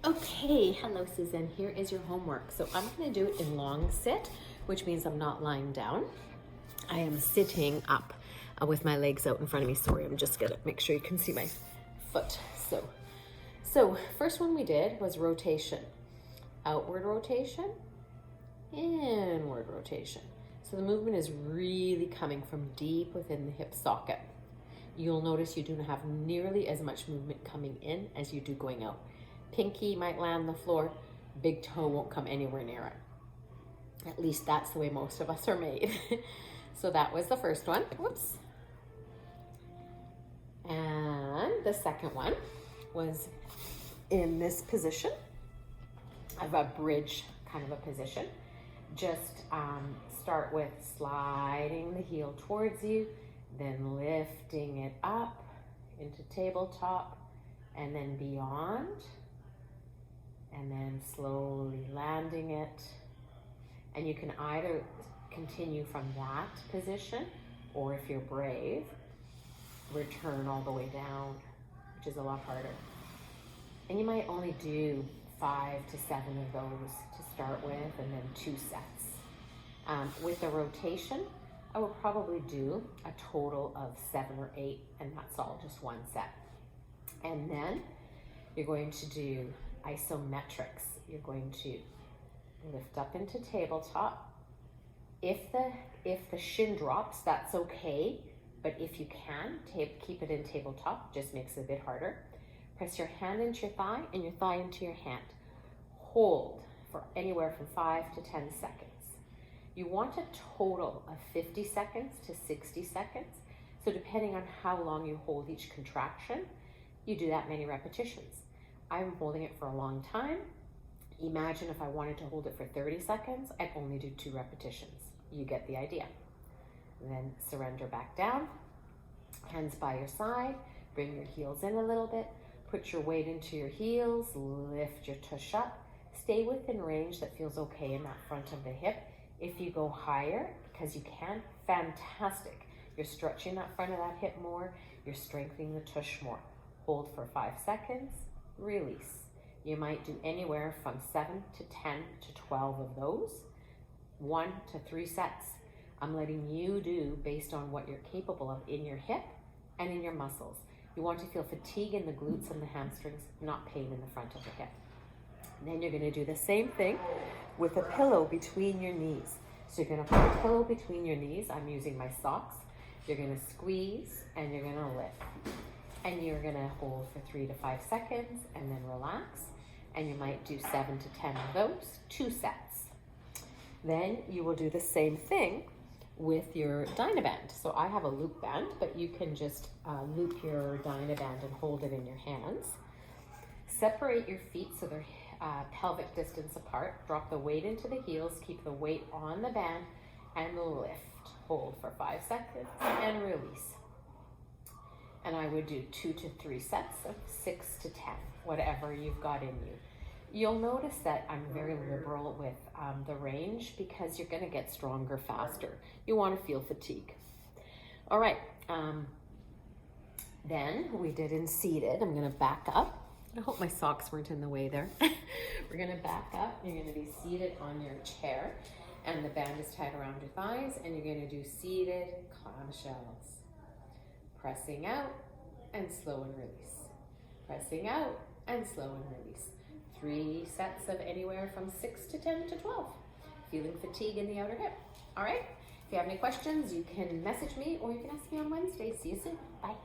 Okay, hello Susan. Here is your homework. So I'm going to do it in long sit, which means I'm not lying down. I am sitting up with my legs out in front of me. Sorry, I'm just going to make sure you can see my foot. So first one we did was rotation. Outward rotation, inward rotation. So the movement is really coming from deep within the hip socket. You'll notice you do not have nearly as much movement coming in as you do going out. Pinky might land the floor, big toe won't come anywhere near it. At least that's the way most of us are made. So that was the first one. Whoops. And the second one was in this position of a bridge kind of a position. Just start with sliding the heel towards you, then lifting it up into tabletop and then beyond, and then slowly landing it. And you can either continue from that position, or if you're brave, return all the way down, which is a lot harder. And you might only do 5 to 7 of those to start with, and then 2 sets. With the rotation, I will probably do a total of 7 or 8, and that's all, just 1 set. And then you're going to do isometrics. You're going to lift up into tabletop. If the shin drops, that's okay, but if you can, keep it in tabletop, just makes it a bit harder. Press your hand into your thigh and your thigh into your hand. Hold for anywhere from 5 to 10 seconds. You want a total of 50 seconds to 60 seconds. So depending on how long you hold each contraction, you do that many repetitions. I'm holding it for a long time. Imagine if I wanted to hold it for 30 seconds, I'd only do 2 repetitions. You get the idea. Then surrender back down, hands by your side, bring your heels in a little bit, put your weight into your heels, lift your tush up, stay within range that feels okay in that front of the hip. If you go higher, because you can, fantastic. You're stretching that front of that hip more, you're strengthening the tush more. Hold for 5 seconds, release. You might do anywhere from 7 to 10 to 12 of those, 1 to 3 sets. I'm letting you do based on what you're capable of in your hip and in your muscles. You want to feel fatigue in the glutes and the hamstrings, not pain in the front of the hip. Then you're going to do the same thing with a pillow between your knees. So you're going to put a pillow between your knees. I'm using my socks. You're going to squeeze and you're going to lift. And you're going to hold for 3 to 5 seconds and then relax. And you might do 7 to 10 of those, 2 sets. Then you will do the same thing with your Dynaband. So I have a loop band, but you can just loop your Dynaband and hold it in your hands. Separate your feet so they're pelvic distance apart. Drop the weight into the heels, keep the weight on the band, and lift. Hold for 5 seconds and release. And I would do 2 to 3 sets of 6 to 10, whatever you've got in you. You'll notice that I'm very liberal with the range because you're going to get stronger faster. You want to feel fatigue. All right. Then we did in seated. I'm going to back up. I hope my socks weren't in the way there. We're going to back up. You're going to be seated on your chair, and the band is tied around your thighs, and you're going to do seated clamshells. Pressing out and slow and release. Pressing out and slow and release. 3 sets of anywhere from 6 to 10 to 12. Feeling fatigue in the outer hip. All right. If you have any questions, you can message me or you can ask me on Wednesday. See you soon. Bye.